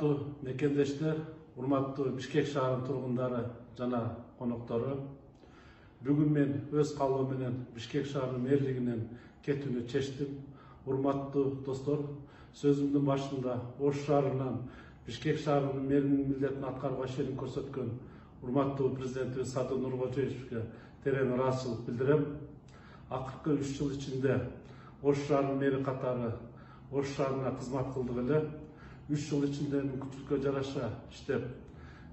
Урматтуу мекендештер, урматтуу Бишкек шаарынын тургундары жана коноктору. Бүгүн мен өз калыбым менен Бишкек шаарынын мэрлигинен кетүүнү чечтим. Урматтуу достор, сөзүмдүн башында Ош шаарынан Бишкек шаарынын мэринин милдетин аткарууга шерин көрсөткөн урматтуу президентибиз Садыр Нуркожоевичке терең ыраазычылык билдирем. Акыркы 3 жыл ичинде Ош шаарынын мэри катары Ош шаарына кызмат кылдык эле. 3 жыл ичинде мүмкүнчүлүккө жараша иштеп,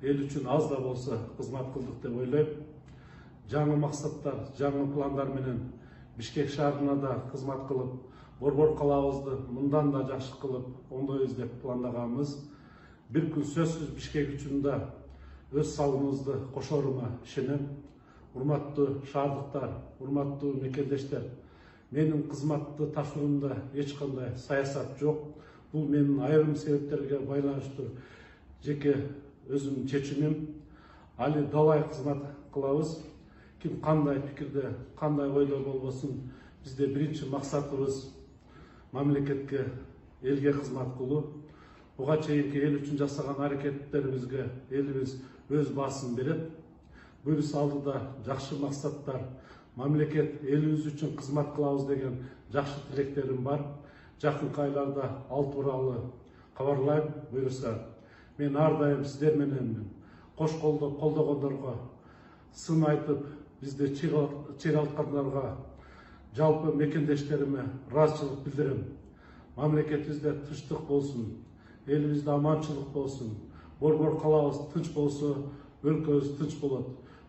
эл үчүн аз да болсо кызмат кылдык деп ойлойм. Жаңы максаттар, жаңы пландар менен Бишкек шаарына да кызмат кылып, Борбор калаабызды мындан да жакшы кылып оңдойбуз деп пландаганбыз. Бир күн сөзсүз Бишкек үчүн да өз салымыбызды кошоруна ишенем. Урматтуу шаардыктар, урматтуу мекендештер, менин кызматты тапшыруумда эч кандай саясат жок. Бул менин айрым себептерге байланыштуу жеке өзүмдүн чечимим. Али далай кызмат кылабыз. Ким кандай пикирде, кандай ойдо болбосун, бизде биринчи максатыбыз мамлекетке, элге кызмат кылуу. Буга чейинки эл үчүн жасаган аракеттерибизге элибиз өз баасын берет. Буюрса алдыда жакшы максаттар, мамлекет элибиз үчүн кызмат кылабыз деген жакшы тилектерим бар. Жакынкы айларда ал тууралуу кабарлайм. Буюрса мен ар дайым сиздер мененмин. Кош колдогондорго, сын айтып бизди чыйралткандарга, жалпы мекендештериме ыраазычылык билдирем. Мамлекетибизде тынчтык болсун, элибизде аманчылык болсун, борбор калаабыз тынч болсо, өлкөбүз тынч болот.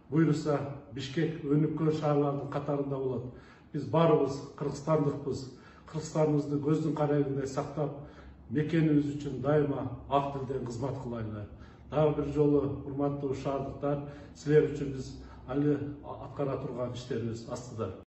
Буюрса Бишкек өнүккөн шаарлардын катарында болот. Биз баарыбыз кыргызстандыкпыз. Кыргызстаныбызды көздүн карайгындай сактап, мекенибиз үчүн дайыма ак тилден кызмат кылайлы. Дагы бир жолу урматтуу шаардыктар, силер үчүн биз али аткара турган иштерибиз астыда.